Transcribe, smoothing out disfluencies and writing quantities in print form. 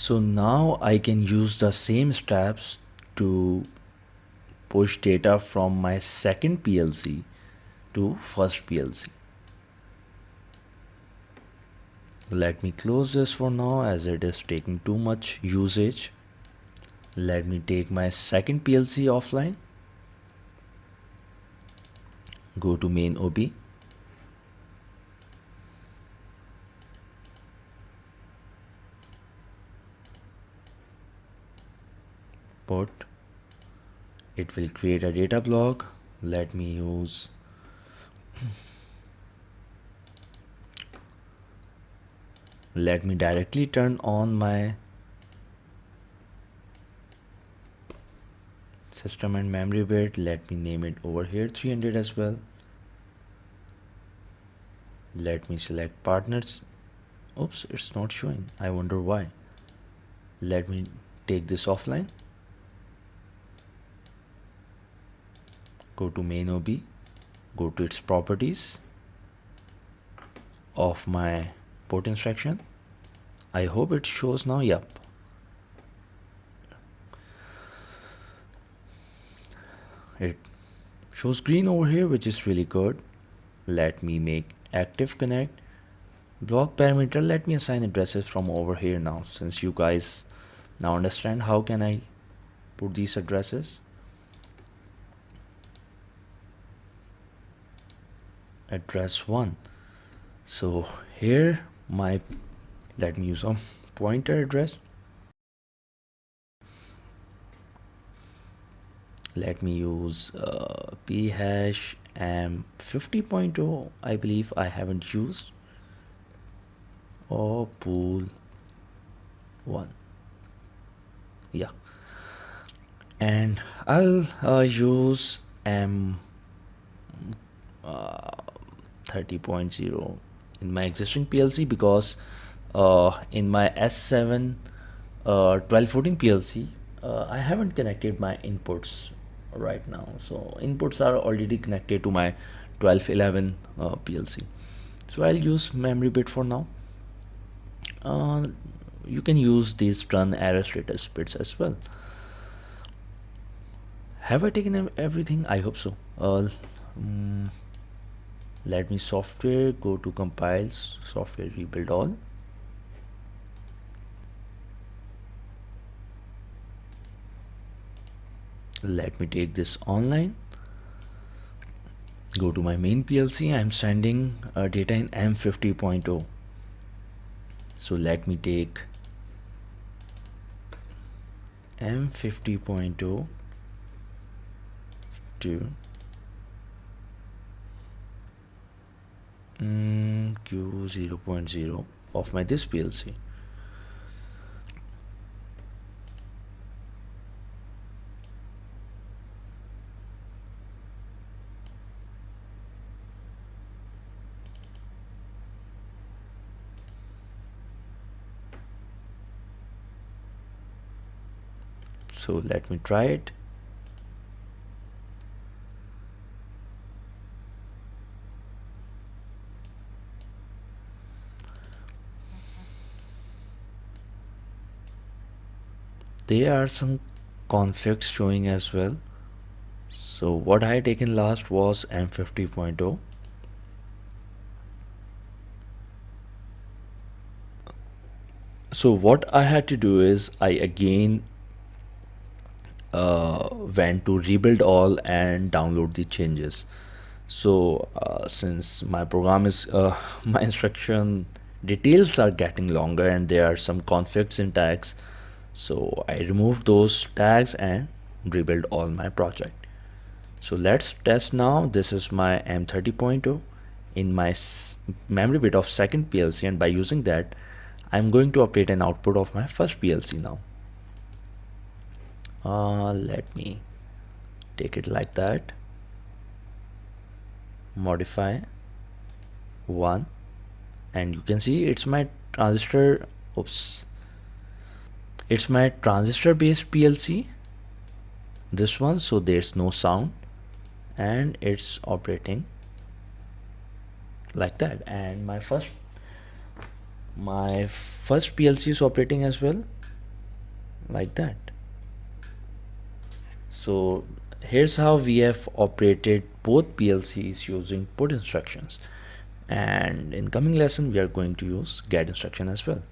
So now I can use the same steps to push data from my second PLC to first PLC. Let me close this for now as it is taking too much usage. Let me take my second PLC offline. Go to main OB. Put. It will create a data block. Let me use let me directly turn on my system and memory bit. Let me name it over here 300 as well. Let me select partners. Oops, it's not showing. I wonder why. Let me take this offline. Go to main OB. Go to its properties of my port instruction. I hope it shows now. Yep. It shows green over here, which is really good. Let me make active connect. Block parameter, let me assign addresses from over here now, since you guys now understand how can I put these addresses. Address 1. So here let me use a pointer address. Let me use p hash m 50.0. I believe I haven't used, or pool 1. Yeah, and I'll use m 30.0 in my existing PLC, because in my S7 1214 PLC I haven't connected my inputs right now. So inputs are already connected to my 1211 PLC. So I'll use memory bit for now. You can use these run error status bits as well. Have I taken everything? I hope so. Let me software, go to compiles, software rebuild all. Let me take this online. Go to my main PLC. I'm sending data in M50.0. So let me take M50.0 to Q0.0 of my this PLC. So let me try it. There are some conflicts showing as well. So what I had taken last was M50.0. So what I had to do is I again went to rebuild all and download the changes. So since my program is my instruction details are getting longer and there are some conflicts in tags, so I removed those tags and rebuild all my project. So let's test now. This is my M30.0 in my memory bit of second PLC, and by using that I'm going to update an output of my first PLC now. Let me take it like that, modify 1, and you can see it's my transistor, it's my transistor based PLC, this one, so there's no sound and it's operating like that. And my first PLC is operating as well. like that. So here's how we have operated both PLCs using put instructions, and in coming lesson we are going to use get instruction as well.